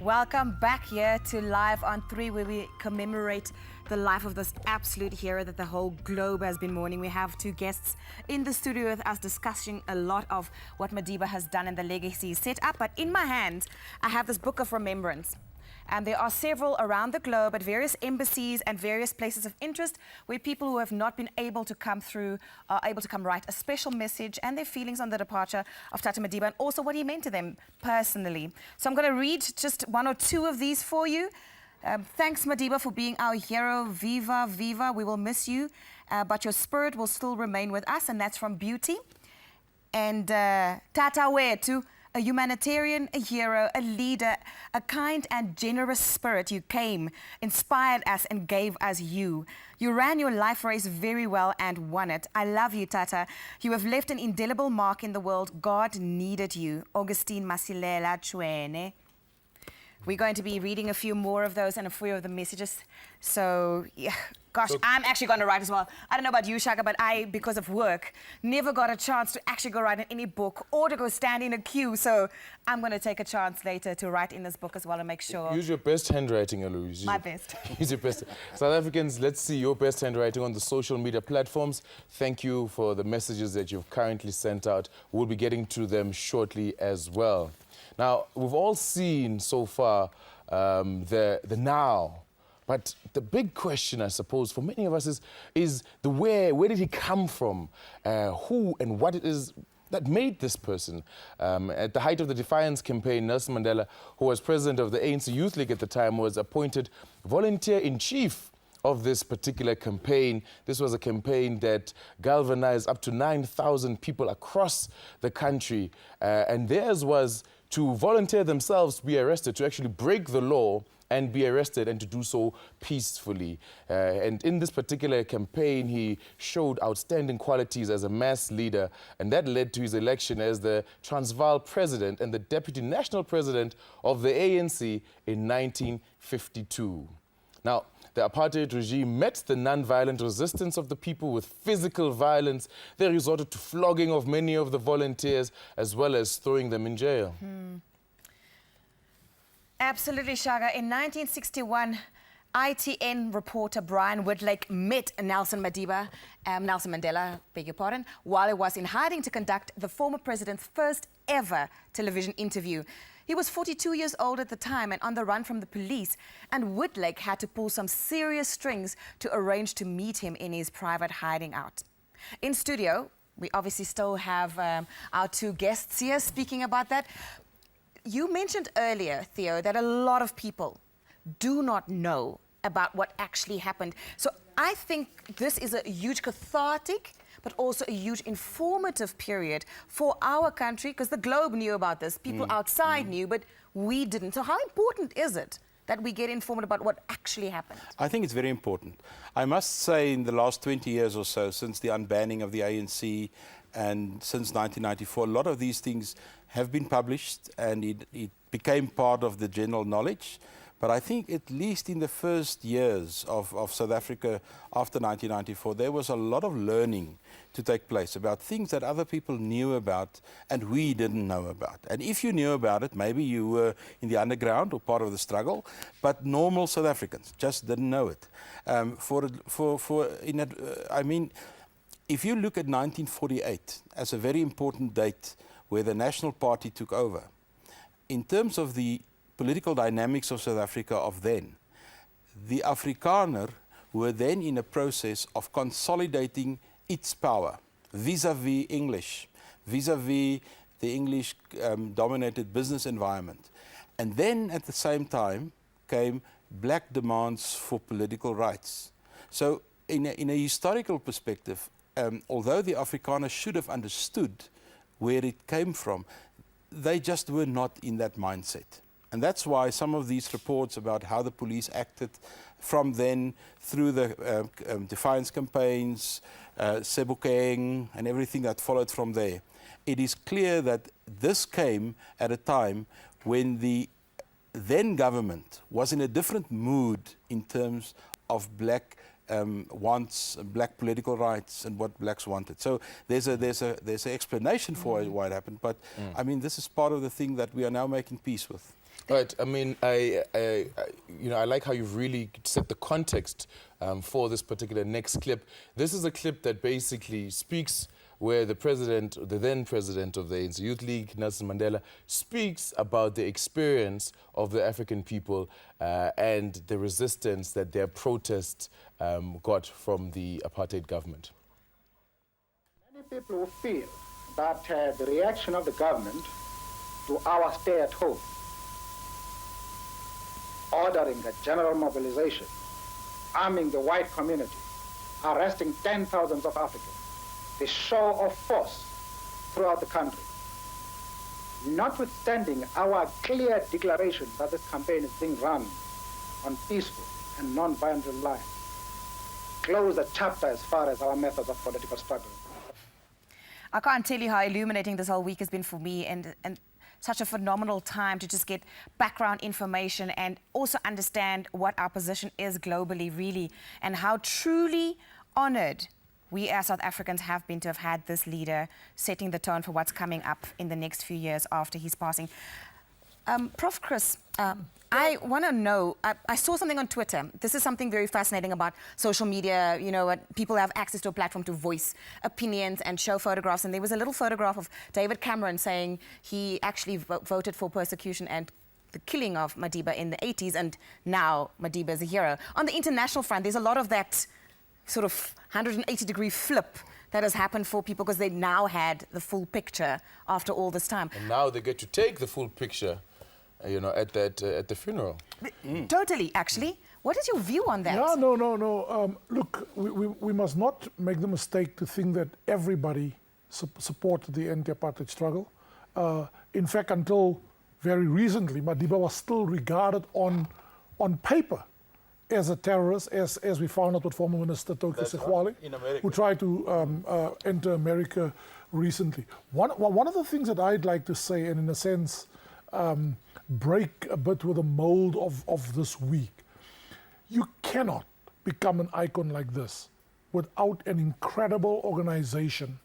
Welcome back here to Live on 3, where we commemorate the life of this absolute hero that the whole globe has been mourning. We have two guests in the studio with us discussing a lot of what Madiba has done and the legacy he's set up. But in my hand, I have this book of remembrance. And there are several around the globe at various embassies and various places of interest where people who have not been able to come through are able to come write a special message and their feelings on the departure of Tata Madiba and also what he meant to them personally. So I'm going to read just one or two of these for you. Thanks, Madiba, for being our hero. Viva, viva. We will miss you, but your spirit will still remain with us, and that's from Beauty. And Tata Wetu. A humanitarian, a hero, a leader, a kind and generous spirit. You came, inspired us and gave us you. You ran your life race very well and won it. I love you, Tata. You have left an indelible mark in the world. God needed you. Augustine Masilela Chwene. We're going to be reading a few more of those and a few of the messages. So, yeah, gosh, I'm actually going to write as well. I don't know about you, Shaka, but I, because of work, never got a chance to actually go write in any book or to go stand in a queue. So I'm going to take a chance later to write in this book as well and make sure. Use your best handwriting, Elu. My best. Use your best. South Africans, let's see your best handwriting on the social media platforms. Thank you for the messages that you've currently sent out. We'll be getting to them shortly as well. Now, we've all seen so far the now, but the big question, I suppose, for many of us is the where did he come from? Who and what it is that made this person? At the height of the Defiance campaign, Nelson Mandela, who was president of the ANC Youth League at the time, was appointed volunteer-in-chief of this particular campaign. This was a campaign that galvanized up to 9,000 people across the country, and theirs was to volunteer themselves to be arrested, to actually break the law and be arrested, and to do so peacefully. And in this particular campaign, he showed outstanding qualities as a mass leader, and that led to his election as the Transvaal president and the deputy national president of the ANC in 1952. Now, the apartheid regime met the non-violent resistance of the people with physical violence. They resorted to flogging of many of the volunteers, as well as throwing them in jail. Absolutely, Shaga. In 1961, ITN reporter Brian Woodlake met Nelson Mandela, beg your pardon, while he was in hiding to conduct the former president's first ever television interview. He was 42 years old at the time and on the run from the police, and Woodlake had to pull some serious strings to arrange to meet him in his private hiding out. In studio, we obviously still have our two guests here speaking about that. You mentioned earlier, Theo, that a lot of people do not know about what actually happened. So I think this is a huge cathartic but also a huge informative period for our country, because the globe knew about this, people outside knew, but we didn't. So how important is it that we get informed about what actually happened? I think it's very important. I must say, in the last 20 years or so, since the unbanning of the ANC and since 1994, a lot of these things have been published and it became part of the general knowledge. But I think at least in the first years of South Africa after 1994, there was a lot of learning to take place about things that other people knew about and we didn't know about. And if you knew about it, maybe you were in the underground or part of the struggle, but normal South Africans just didn't know it. I mean, if you look at 1948 as a very important date where the National Party took over, in terms of the political dynamics of South Africa of then, the Afrikaner were then in a process of consolidating its power vis-à-vis English, vis-à-vis the English-dominated business environment. And then at the same time came black demands for political rights. So in a historical perspective, although the Afrikaners should have understood where it came from, they just were not in that mindset. And that's why some of these reports about how the police acted from then through the Defiance campaigns, Sebokeng, and everything that followed from there, it is clear that this came at a time when the then government was in a different mood in terms of black wants, black political rights, and what blacks wanted. So there's an explanation for why it happened, but I mean, this is part of the thing that we are now making peace with. Right. I mean, I like how you've really set the context for this particular next clip. This is a clip that basically speaks where the then president of the ANC Youth League, Nelson Mandela, speaks about the experience of the African people and the resistance that their protest got from the apartheid government. Many people will feel that the reaction of the government to our stay at home, ordering a general mobilization, arming the white community, arresting 10,000s of Africans, the show of force throughout the country. Notwithstanding our clear declaration that this campaign is being run on peaceful and non-violent lines, close the chapter as far as our methods of political struggle. I can't tell you how illuminating this whole week has been for me, and such a phenomenal time to just get background information and also understand what our position is globally, really, and how truly honoured we as South Africans have been to have had this leader setting the tone for what's coming up in the next few years after his passing. Prof. Chris, I want to know, I saw something on Twitter. This is something very fascinating about social media. You know, people have access to a platform to voice opinions and show photographs. And there was a little photograph of David Cameron saying he actually voted for persecution and the killing of Madiba in the 80s, and now Madiba is a hero. On the international front, there's a lot of that sort of 180-degree flip that has happened for people because they now had the full picture after all this time. And now they get to take the full picture, you know, at the funeral. Totally, actually. What is your view on that? Yeah, no. Look, we must not make the mistake to think that everybody supported the anti-apartheid struggle. In fact, until very recently, Madiba was still regarded on paper as a terrorist, as we found out with former Minister Toki Sekwale, who tried to enter America recently. One of the things that I'd like to say, and in a sense, break a bit with the mold of this week. You cannot become an icon like this without an incredible organization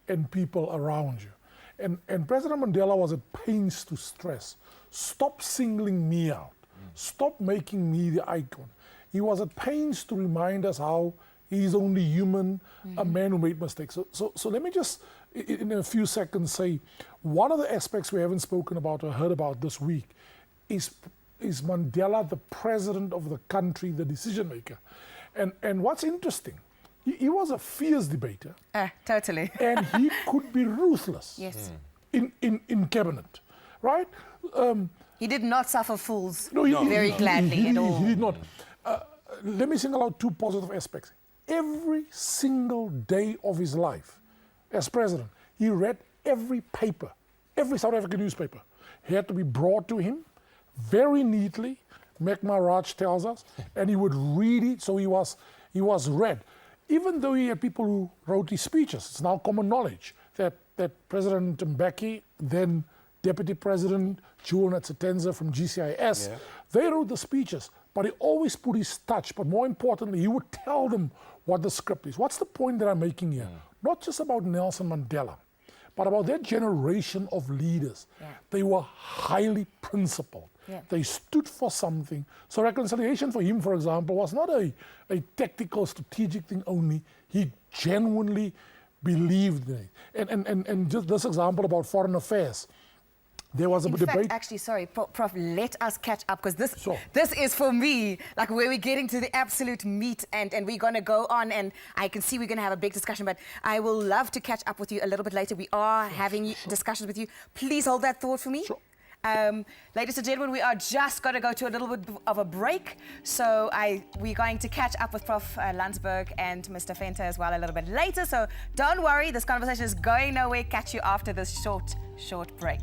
and people around you. And President Mandela was at pains to stress, stop singling me out, stop making me the icon. He was at pains to remind us how he's only human, a man who made mistakes. So let me just, in a few seconds, say one of the aspects we haven't spoken about or heard about this week is Mandela the president of the country, the decision maker. And what's interesting, he was a fierce debater. Totally. And he could be ruthless. Yes. In cabinet, right? He did not suffer fools No, very gladly at all. He did not. Let me single out two positive aspects. Every single day of his life as president, he read every paper, every South African newspaper. He had to be brought to him very neatly, Mac Maharaj tells us, and he would read it, so he was read. Even though he had people who wrote his speeches, it's now common knowledge that President Mbeki, then Deputy President Jewel Natsatenza from GCIS, they wrote the speeches, but he always put his touch. But more importantly, he would tell them what the script is. What's the point that I'm making here? Not just about Nelson Mandela, but about that generation of leaders. They were highly principled. They stood for something. So reconciliation for him, for example, was not a tactical, strategic thing only. He genuinely believed in it. And just this example about foreign affairs, there was a debate. In fact, actually, sorry, Prof, let us catch up, because this is for me, like where we're getting to the absolute meat, and we're going to go on, and I can see we're going to have a big discussion, but I will love to catch up with you a little bit later. We are having discussions with you. Please hold that thought for me. Sure. Ladies and gentlemen, we are just going to go to a little bit of a break. So we're going to catch up with Prof. Landsberg and Mr. Venter as well a little bit later. So don't worry, this conversation is going nowhere. Catch you after this short break.